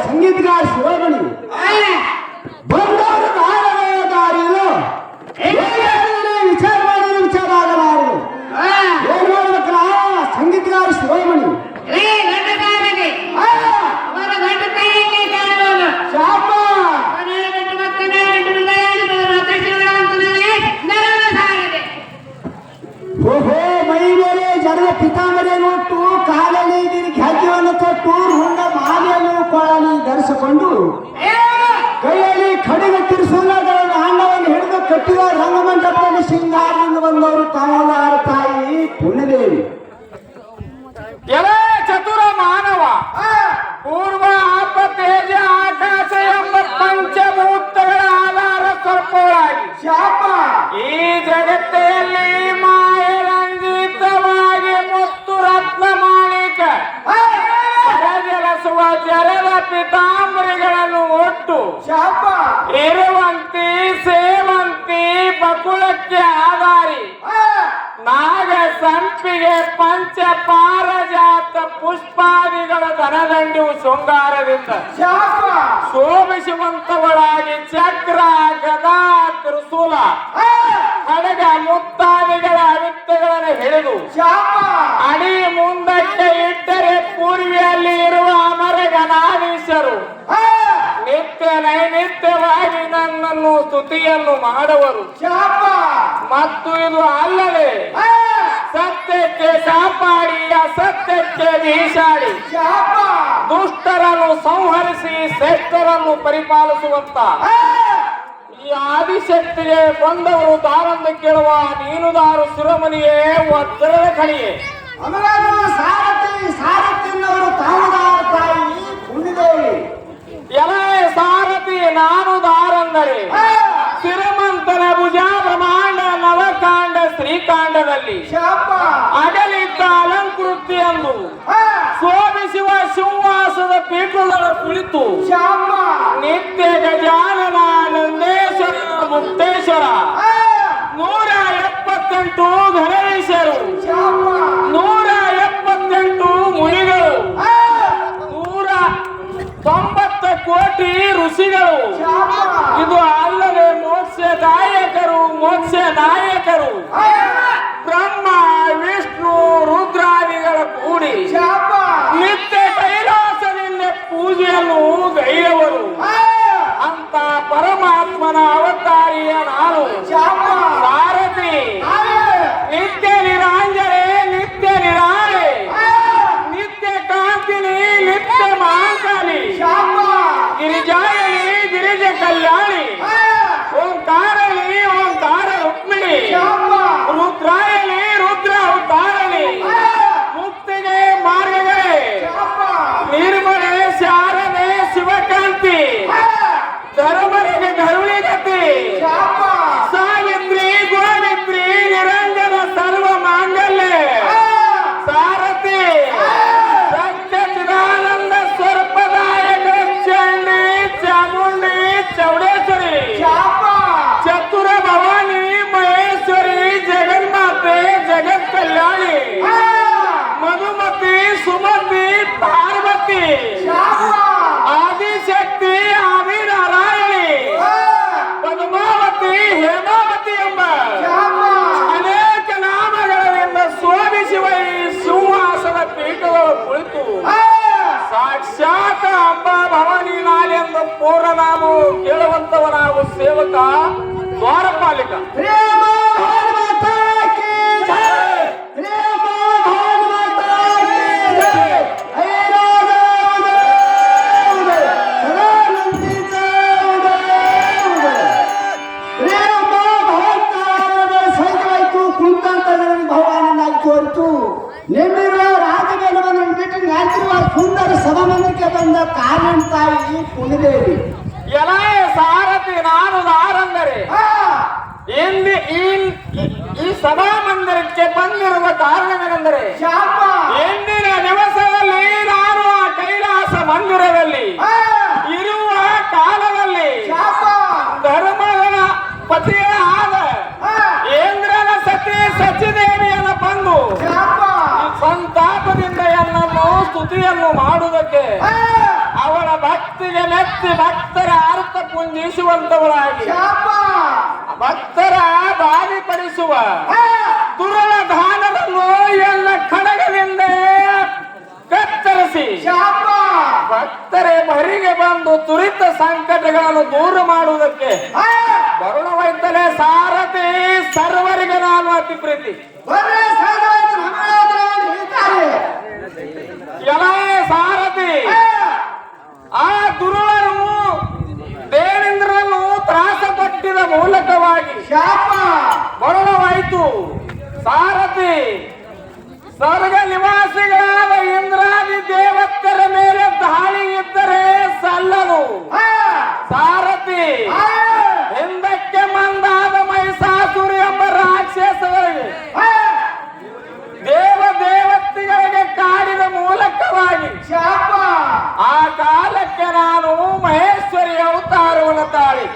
संगीतकार शिरोमणी ಬಂದವರು ದಾರಿಗಳು ವಿಚಾರ ಮಾಡಿದ್ರೆ ವಿಚಾರ ಆಗಲಾರದು. ಏನ್ ಮಾಡ್ಬೇಕಲ್ಲ ಸಂಗೀತಗಾರ ಶಿರೋಮಣಿ ಓಹೋ ಮೈ ಮೇಲೆ ಜನರ ಪಿತಾಂಬರೆ ನೋಟ್ಟು ಕಾಲಲ್ಲಿ ಖ್ಯಾತಿಯನ್ನು ತೊಟ್ಟು ಹುಂಡ ಮಾಲೆಯನ್ನು ಕೊಳಲಿ ಧರಿಸಿಕೊಂಡು ಕೈಯಲ್ಲಿ ಖಡಿಗ ತಿರುಸುಲಗಳನ್ನು ಹಣ್ಣವನ್ನು ಹಿಡಿದು ಕಟ್ಟಿದ ರಂಗಮಂಟಪದಲ್ಲಿ ಸಿಂಗಾರದಿಂದ ಬಂದವರು ತಾವಲಾರ ತಾಯಿ ಪುಣ್ಯದೇವಿ. ಎಲೆ ಚತುರ ಮಾನವ ಪೂರ್ವ ಆಪ ತೇಜ ಆಕಾಶ ಎಂಬ ಪಂಚಭೂತಗಳ ಆಧಾರ ಸ್ವಲ್ಪವಾಗಿ ಶಾಪ ಈ ಜಗತ್ತಿನಲ್ಲಿ ಮಾಯರಂಜಿತವಾಗಿ ಮುತ್ತು ರತ್ನ ಮಾಣಿಕ ಜಲಸುವ ಜಲದ ಪಿತಾಂಬರಿಗಳನ್ನು ಒಟ್ಟು ಶಾಪ ಇರುವಂತಿ ಸೇವಂತಿ ಬಕುಳಕ್ಕೆ ಆಧಾರಿ ನಾಗ ಸಂಪಿಗೆ ಪಂಚ ಪಾರಜಾತ ಪುಷ್ಪಾದಿಗಳ ಧನದಂಡಿವು ಶೃಂಗಾರದಿಂದ ಶೋಭಿಸುವಂತವಳಾಗಿ ಚಕ್ರ ಗದಾ ತ್ರಿಶೂಲ ಖಡ್ಗ ಮುತ್ತಾದಿಗಳ ಅವಿತ್ತಗಳನ್ನು ಹಿಡಿದು ಅಡಿ ಮುಂದಕ್ಕೆ ಇಟ್ಟರೆ ಪೂರ್ವಿಯಲ್ಲಿ ಇರುವ ಅಮರ ಗಣಾಧೀಶರು ನಿತ್ಯ ನೈನಿತ್ಯವಾಗಿ ನನ್ನನ್ನು ಸ್ತುತಿಯನ್ನು ಮಾಡುವರು. ಮತ್ತು ಇದು ಅಲ್ಲದೆ ಸತ್ಯಕ್ಕೆ ಕಾಪಾಡಿ ಅಸತ್ಯಕ್ಕೆ ಬೀಸಾಡಿ ದುಷ್ಟರನ್ನು ಸಂಹರಿಸಿ ಶ್ರೇಷ್ಠರನ್ನು ಪರಿಪಾಲಿಸುವಂತ ಈ ಆದಿಶಕ್ತಿಗೆ ಬಂದವರು ದಾರಂದ ಕೇಳುವ ನೀನು ದಾರು ಶಿರೋಮಣಿಯೇ ವಜ್ರದ ಕಣಿಯೇ ಸಾರಥಿಯವರು ತಾವುದಾರ ತಾಯಿ ಪುಣ್ಯದೇವಿ. ಎಲೆ ಸಾರಥಿ ನಾನು ದಾರಂದರೆ ಶ್ರೀಮಂತನ ಭುಜ ಬ್ರಹ್ಮಾಂಡ ನವಕಾಂಡ ಶ್ರೀಕಾಂಡದಲ್ಲಿ ಅಗಲಿದ್ದ ಅಲಂಕೃತಿ ಎಂದು ಶೋಭಿಸುವ ಸಿಂಹಾಸದ ಪೀಠದ ಕುಳಿತು ನಿತ್ಯ ಗಜಾನನ ನಂದೇಶ್ವರ ಮುಕ್ತೇಶ್ವರ 178 ಗಣೇಶರು 178 ಮುನಿಗಳು 190 ಕೋಟಿ ಋಷಿಗಳು ಇದು ಅಲ್ಲದೆ ಮೋಕ್ಷದಾಯಕರು ಮೋಕ್ಷ ನಾಯಕರು ಬ್ರಹ್ಮ ವಿಷ್ಣು ರುದ್ರಾದಿಗಳ ಕೂಡಿ ನಿತ್ಯ ಕೈಲಾಸದಿಂದ ಪೂಜೆಯನ್ನು ಗೈರವರು ಅಂತ ಪರಮಾತ್ಮನ ಅವತಾರಿಯ ನಾನು ಸಾರಥಿ ನಿತ್ಯ ನಿರಾಂಜನೆ ನಿತ್ಯ ನಿರಾಳೆ ನಿತ್ಯ ಕಾಂತಿನಿ ನಿತ್ಯ ಮಹಾಕಾಲಿ ಗಿರಿಜಾಯನಿ ಗಿರಿಜ ಕಲ್ಯಾಣಿ ಓಂಕಾರಲಿ ಓಂಕಾರ ರುಕ್ಮಿಣಿ ರುದ್ರಾಯನಿ ರುದ್ರ ಅವತಾರಣಿ ಮುಕ್ತಿಗೆ ಮಾರ್ಗಗಳೇ ನಿರ್ಮಲೆ ಶಾರದೆ ಶಿವಕಾಂತಿ ಧರ್ಮರಿಗೆ ಧರುಳಿಗತಿ ಸಾವಿತ್ರಿ ಗೋವಿತ್ರಿ ನಿರಂಜನ ಸರ್ವ ಮಾಂಗಲ್ಯ ಸಾರಥಿ ಸತ್ಯ ಚಿದಾನಂದ ಸ್ವರ್ಪದಾಯಕ ಚಂಡಿ ಚಾಮುಂಡಿ ಚೌಡೇಶ್ವರಿ ಚತುರ ಭವಾನಿ ಮಹೇಶ್ವರಿ ಜಗನ್ಮಾತೆ ಜಗತ್ ಕಲ್ಯಾಣಿ ಮಧುಮತಿ ಸುಮತಿ ಪಾರ್ವತಿ ಆದಿಶಕ್ತಿ ಆದಿನಾರಾಯಣಿ ಪದ್ಮಾವತಿ ಹೇಮಾವತಿ ಎಂಬ ಅನೇಕ ನಾಮಗಳಿಂದ ಶೋಭಿಸುವ ಈ ಸಿಂಹಾಸನ ಪೀಠಗಳ ಕುಳಿತು ಸಾಕ್ಷಾತ್ ಅಂಬಾ ಭವಾನಿ ನಾಲೆಂದು ಪೂರ್ಣನಾಮವು ಕೇಳುವಂತವನಾಗು ಸೇವಕ ದ್ವಾರಪಾಲಿಕ ನಿಮ್ಮಿರುವ ರಾಜಗಳನ್ನು ಬಿಟ್ಟು ನೆಂತಿರುವ ಸುಂದರ ಸಭಾಮಂದಿರಕ್ಕೆ ಬಂದ ಕಾರಣ ತಾಯಿ ಪುಣ್ಯದೇವಿ. ಎಲೆ ಸಾರಥಿ ನಾನು ದಾರಂದರೆ ಈ ಸಭಾ ಮಂದಿರಕ್ಕೆ ಬಂದಿರುವ ಕಾರಣವೇನೆಂದರೆ ಶಾಪ ಸ್ತುತಿಯನ್ನು ಮಾಡುವುದಕ್ಕೆ ಅವಳ ಭಕ್ತಿಗೆ ಮೆಚ್ಚಿ ಭಕ್ತರ ಅರ್ಥ ಪುಂಜಿಸುವಂತವಳಾಗಿ ಭಕ್ತರ ಬಾಧಿಪಡಿಸುವ ದುರಳ ದಾನವನ್ನು ಎಲ್ಲ ಖಡ್ಗದಿಂದ ಕತ್ತರಿಸಿ ಭಕ್ತರೇ ಬರಿಗೆ ಬಂದು ತುರಿತ ಸಂಕಟಗಳನ್ನು ದೂರ ಮಾಡುವುದಕ್ಕೆ ಬರುಣವೈತಲೇ ಸಾರಥಿ ಸರ್ವರಿಗೆ ನಾನು ಅತಿ ಪ್ರೀತಿ ಎಲ್ಲ ಸಾರಥಿ ಆ ದುರುಳರು ದೇವೇಂದ್ರನು ತ್ರಾಸ ಪಟ್ಟಿದ ಮೂಲಕವಾಗಿ ಬರುಣವಾಯಿತು ಸಾರಥಿ ಸ್ವರ್ಗ ನಿವಾಸಿಗಳಾದ ಇಂದ್ರಾದಿ ದೇವತರ ಮೇಲೆ ದಾಳಿ ಇದ್ದರೆ ಸಲ್ಲದು ಸಾರಥಿ ಹಿಂದಕ್ಕೆ ಮಂದಾದ ಮಹಿಷಾಸುರ ಎಂಬ ರಾಕ್ಷಸಗಳಿಗೆ ದೇವತೆಗಳಿಗೆ ಕಾಡಿದ ಮೂಲಕವಾಗಿ ಆ ಕಾಲಕ್ಕೆ ನಾನು ಮಹೇಶ್ವರಿ ಅವತಾರವನ್ನು ತಾಳಿ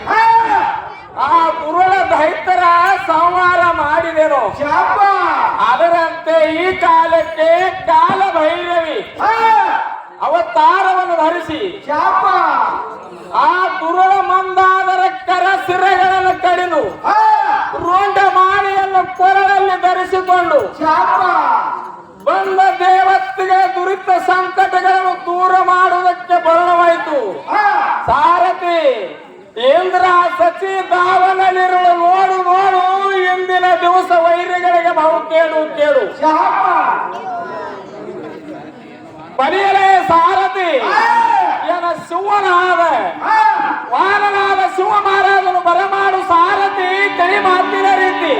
ಆ ದುರುಳ ದೈತ್ಯರ ಸಂಹಾರ ಮಾಡಿದೆನು ಅದರಂತೆ ಈ ಕಾಲಕ್ಕೆ ಕಾಲ ಭೈರವಿ ಅವತಾರವನ್ನು ಧರಿಸಿ ಆ ದುರುಳ ಮಂದಾದರ ಕರ ಸಿರಗಳನ್ನು ಕಡಿದು ರುಂಡ ಮಾಣಿಯನ್ನು ಕೊರಳಲ್ಲಿ ಧರಿಸಿಕೊಂಡು ಬಂದ ದೇವತೆಗಳ ದುರಿತ ಸಂಕಟಗಳನ್ನು ದೂರ ಮಾಡುವುದಕ್ಕೆ ಬರುಣವಾಯಿತು ಸಾರಥಿ ಇಂದ್ರ ಸಚಿ ದಾವನಲ್ಲಿರುವ ನೋಡು ನೋಡು ಇಂದಿನ ದಿವಸ ವೈರಿಗಳಿಗೆ ಬಹು ಕೇಳು ಕೇಳು ಬಲಿಯಲೇ ಸಾರಥಿ ಏನ ಶಿವನಾದ ವಾನನಾದ ಶಿವ ಮಹಾರಾಜನು ಬರಮಾಡು ಸಾರಥಿ ಕೈ ಮಾತಿನ ರೀತಿ